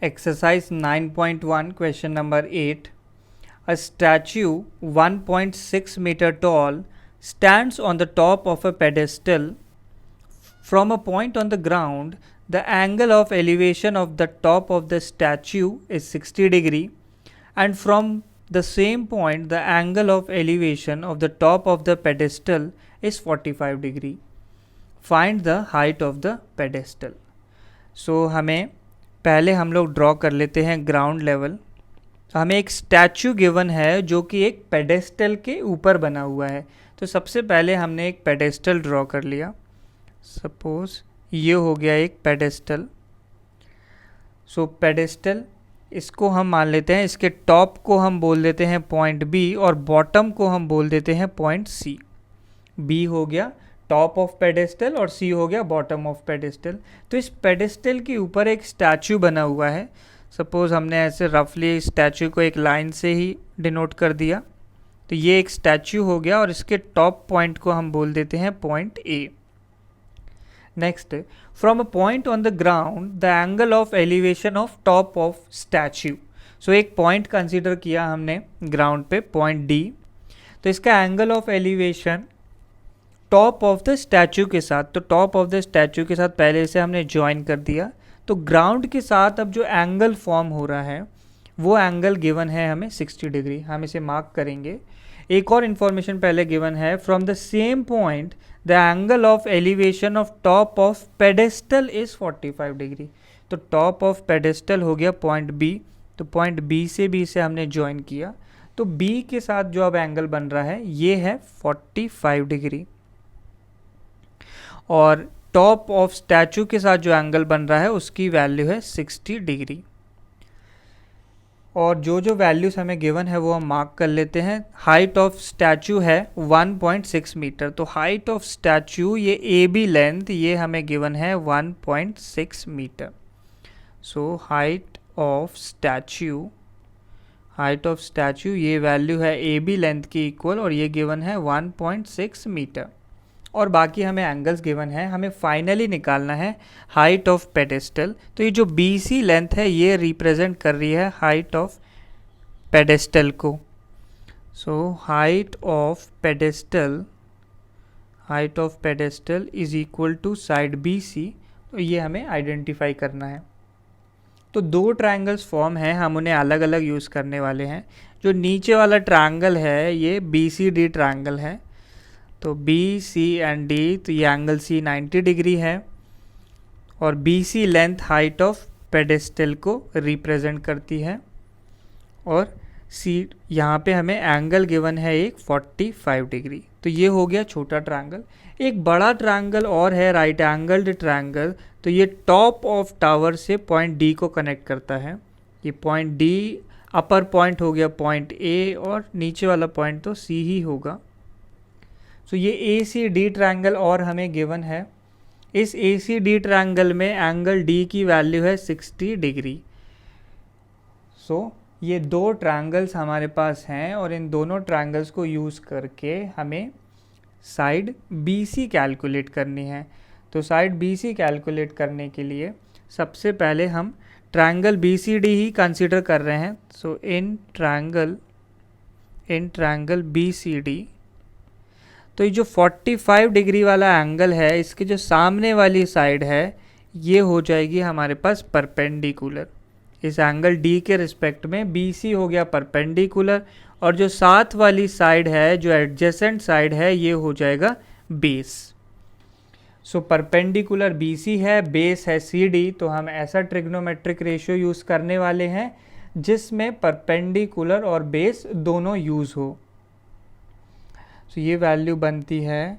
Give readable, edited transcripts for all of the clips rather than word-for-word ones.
Exercise 9.1 question number 8. A statue 1.6 meter tall stands on the top of a pedestal. From a point on the ground, the angle of elevation of the top of the statue is 60 degree, and from the same point the angle of elevation of the top of the pedestal is 45 degree. Find the height of the pedestal. So हमें पहले हम लोग draw कर लेते हैं ground level. तो हमें एक स्टैचू गिवन है जो कि एक पेडेस्टल के ऊपर बना हुआ है. तो सबसे पहले हमने एक पेडेस्टल ड्रॉ कर लिया. सपोज ये हो गया एक पेडेस्टल. सो पेडेस्टल इसको हम मान लेते हैं, इसके टॉप को हम बोल देते हैं पॉइंट बी और बॉटम को हम बोल देते हैं पॉइंट सी. बी हो गया टॉप ऑफ पेडेस्टल और सी हो गया बॉटम ऑफ पेडेस्टल. तो इस पेडेस्टल के ऊपर एक स्टैचू बना हुआ है. सपोज हमने ऐसे रफली स्टैचू को एक लाइन से ही डिनोट कर दिया. तो ये एक स्टैचू हो गया और इसके टॉप पॉइंट को हम बोल देते हैं point A. Next, from a point on the ground the angle of elevation of top of statue. So एक पॉइंट कंसीडर किया हमने ग्राउंड पे, पॉइंट डी. तो इसका angle of elevation top of the statue के साथ, तो टॉप ऑफ द स्टैचू के साथ पहले से हमने ज्वाइन कर दिया. तो ग्राउंड के साथ अब जो एंगल फॉर्म हो रहा है वो एंगल गिवन है हमें 60 डिग्री. हम इसे मार्क करेंगे. एक और इन्फॉर्मेशन पहले गिवन है, from the same point the angle of elevation of top of pedestal is 45 degree. तो टॉप ऑफ पेडेस्टल हो गया पॉइंट बी. तो पॉइंट बी से भी इसे हमने ज्वाइन किया. तो बी के साथ जो अब एंगल बन रहा है ये है 45 डिग्री. और टॉप ऑफ स्टैचू के साथ जो एंगल बन रहा है उसकी वैल्यू है 60 डिग्री. और जो जो वैल्यूज हमें गिवन है वो हम मार्क कर लेते हैं. हाइट ऑफ स्टैचू है 1.6 मीटर. तो हाइट ऑफ स्टैचू ये ए बी लेंथ ये हमें गिवन है 1.6 metre. So height of statue ये वैल्यू है ए बी लेंथ की इक्वल और ये गिवन है 1.6 मीटर. और बाकी हमें एंगल्स गिवन है. हमें फाइनली निकालना है हाइट ऑफ पेडेस्टल. तो ये जो बी सी लेंथ है ये रिप्रेजेंट कर रही है हाइट ऑफ पेडेस्टल को. So height of pedestal is equal to side B C. तो ये हमें आइडेंटिफाई करना है. तो दो ट्रायंगल्स फॉर्म हैं, हम उन्हें अलग अलग यूज़ करने वाले हैं. जो नीचे वाला ट्रायंगल है ये बी सी डी ट्रायंगल है. तो बी सी एंड डी, तो ये एंगल सी 90 डिग्री है और B C length height of pedestal को रिप्रेजेंट करती है. और सी यहाँ पे हमें एंगल गिवन है एक 45 डिग्री. तो ये हो गया छोटा ट्रायंगल. एक बड़ा ट्रायंगल और है राइट एंगल्ड ट्रायंगल. तो ये टॉप ऑफ टावर से पॉइंट डी को कनेक्ट करता है. ये पॉइंट डी अपर पॉइंट हो गया पॉइंट ए और नीचे वाला पॉइंट तो सी ही होगा. तो ये ए सी डी ट्रायंगल और हमें गिवन है. इस ए सी डी ट्रायंगल में एंगल डी की वैल्यू है 60 डिग्री. सो ये दो ट्रायंगल्स हमारे पास हैं और इन दोनों ट्रायंगल्स को यूज़ करके हमें साइड बी सी कैलकुलेट करनी है. तो साइड बी सी कैलकुलेट करने के लिए सबसे पहले हम ट्रायंगल बी सी डी ही कंसिडर कर रहे हैं. So in triangle B C D, तो ये जो 45 डिग्री वाला एंगल है इसके जो सामने वाली साइड है ये हो जाएगी हमारे पास परपेंडिकुलर. इस एंगल डी के रिस्पेक्ट में बी सी हो गया परपेंडिकुलर और जो साथ वाली साइड है, जो एडजेसेंट साइड है, ये हो जाएगा base. So perpendicular B C है, बेस है सी डी. तो हम ऐसा ट्रिग्नोमेट्रिक रेशियो यूज़ करने वाले हैं जिसमें परपेंडिकुलर और बेस दोनों यूज़ हो. तो ये वैल्यू बनती है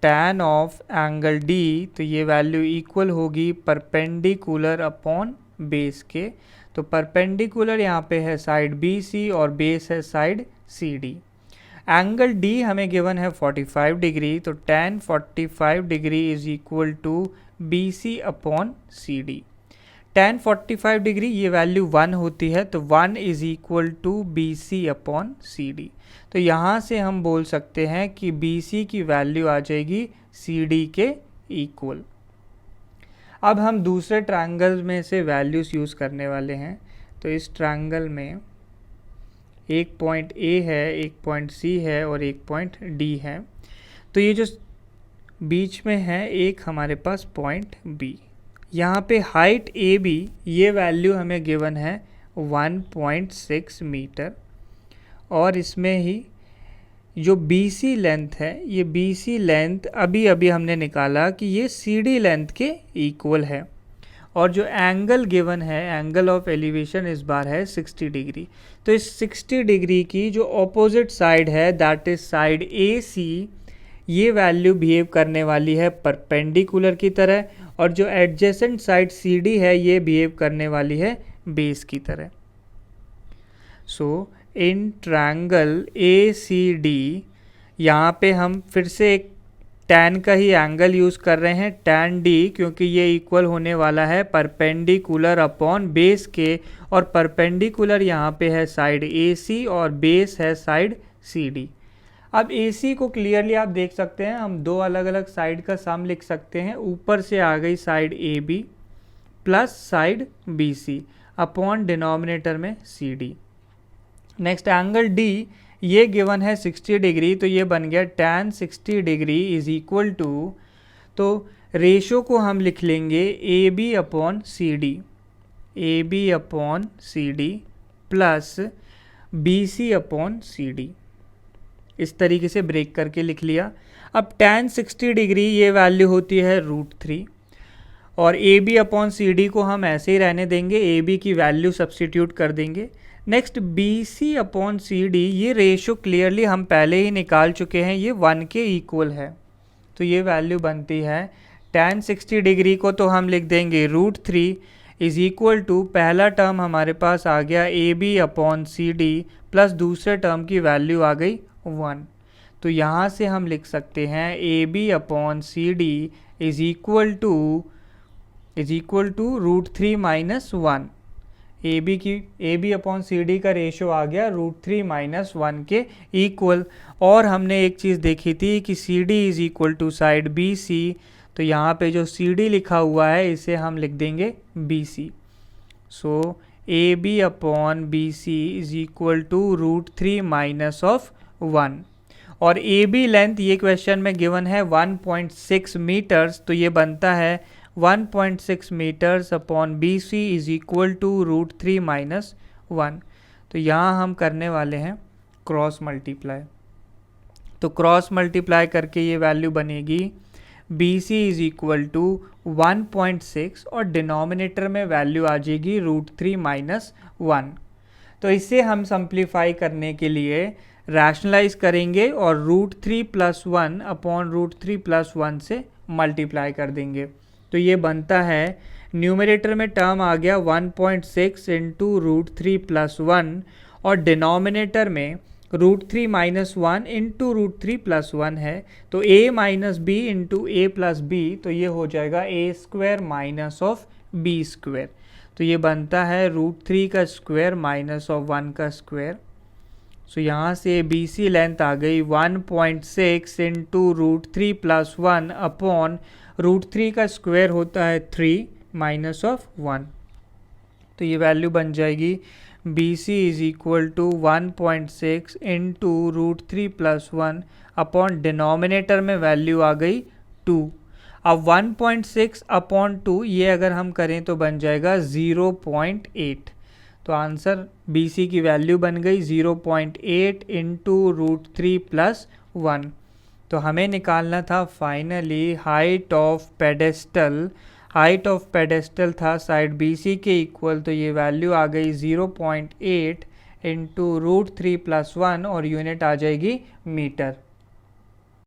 tan ऑफ एंगल D. तो ये वैल्यू इक्वल होगी परपेंडिकुलर अपॉन बेस के. तो परपेंडिकुलर यहाँ पे है साइड BC और बेस है साइड CD. एंगल D हमें गिवन है 45 डिग्री. तो tan 45 degree is equal to BC upon CD. tan 45 degree ये वैल्यू 1 होती है. तो 1 is equal to BC upon CD. तो यहाँ से हम बोल सकते हैं कि BC की वैल्यू आ जाएगी CD के इक्वल. अब हम दूसरे ट्रायंगल में से वैल्यूज़ यूज़ करने वाले हैं। तो इस ट्रायंगल में एक पॉइंट ए है, एक पॉइंट सी है और एक पॉइंट डी है। तो ये जो बीच में है एक हमारे पास पॉइंट बी, यहाँ पे हाइट ए बी, ये वैल्यू हमें गिवन है 1.6 मीटर, और इसमें ही जो BC लेंथ है, ये BC लेंथ अभी अभी हमने निकाला कि ये CD लेंथ के इक्वल है, और जो एंगल गिवन है, एंगल ऑफ एलिवेशन इस बार है 60 डिग्री। तो इस 60 डिग्री की जो ऑपोजिट साइड है, दैट इज साइड AC, ये वैल्यू बिहेव करने वाली है परपेंडिकुलर की तरह, और जो एडजेसेंट साइड CD है, ये बिहेव करने वाली है बेस की तरह। सो इन ट्रायंगल ACD, यहाँ पे हम फिर से एक tan का ही एंगल यूज़ कर रहे हैं, tan D, क्योंकि ये इक्वल होने वाला है परपेंडिकुलर अपॉन बेस के, और परपेंडिकुलर यहाँ पे है साइड AC और बेस है साइड CD। अब AC को क्लियरली आप देख सकते हैं, हम दो अलग अलग साइड का सम लिख सकते हैं। ऊपर से आ गई side AB plus side BC upon denominator में CD। नेक्स्ट एंगल D, ये गिवन है 60 डिग्री, तो ये बन गया tan 60 degree is equal to, तो रेशो को हम लिख लेंगे AB upon CD, AB upon CD plus BC upon CD। इस तरीके से ब्रेक करके लिख लिया। अब tan 60 डिग्री ये वैल्यू होती है √3, और AB अपॉन CD को हम ऐसे ही रहने देंगे, AB की वैल्यू सब्सटीट्यूट कर देंगे। नेक्स्ट BC अपॉन CD, ये रेशो क्लियरली हम पहले ही निकाल चुके हैं, ये 1 के इक्वल है, तो ये वैल्यू बनती है tan 60 डिग्री को तो हम लिख देंगे √3 इज इक्वल टू, पहला टर्म हमारे पास आ गया AB अपॉन CD प्लस दूसरे टर्म की वैल्यू आ गई 1। तो यहाँ से हम लिख सकते हैं AB upon CD is equal to √3 minus 1। AB upon CD का रेशो आ गया √3 माइनस 1 के इक्वल। और हमने एक चीज़ देखी थी कि CD is equal to side BC, तो यहाँ पे जो CD लिखा हुआ है इसे हम लिख देंगे BC। So AB upon BC is equal to √3 minus of 1, और AB लेंथ ये क्वेश्चन में गिवन है 1.6 मीटर्स, तो ये बनता है 1.6 metres upon BC is equal to √3 minus 1। तो यहाँ हम करने वाले हैं क्रॉस मल्टीप्लाई, तो क्रॉस मल्टीप्लाई करके ये वैल्यू बनेगी BC इज इक्वल टू 1.6, और डिनोमिनेटर में वैल्यू आ जाएगी √3 माइनस 1। तो इसे हम सिंप्लीफाई करने के लिए रैशनलाइज करेंगे और √3 प्लस 1 अपॉन √3 प्लस 1 से मल्टीप्लाई कर देंगे। तो ये बनता है, न्यूमरेटर में टर्म आ गया 1.6 इंटू √3 प्लस 1, और डिनोमिनेटर में √3 माइनस 1 इंटू √3 प्लस 1 है, तो a minus B into A plus B, तो ये हो जाएगा a² माइनस ऑफ b²। तो ये बनता है √3 का स्क्वायर माइनस ऑफ 1 का स्क्वायर। सो यहाँ से BC लेंथ आ गई 1.6 इंटू √3 प्लस 1 अपॉन √3 का स्क्वायर होता है 3 माइनस ऑफ 1। तो ये वैल्यू बन जाएगी BC is equal to 1.6 into √3 plus 1 upon denominator में वैल्यू आ गई 2। अब 1.6 अपॉन 2 ये अगर हम करें तो बन जाएगा 0.8। तो आंसर BC की वैल्यू बन गई 0.8 इंटू √3 प्लस 1। तो हमें निकालना था finally height of pedestal. Height of pedestal था साइड BC के इक्वल, तो ये वैल्यू आ गई 0.8 इंटू √3 प्लस 1, और यूनिट आ जाएगी मीटर।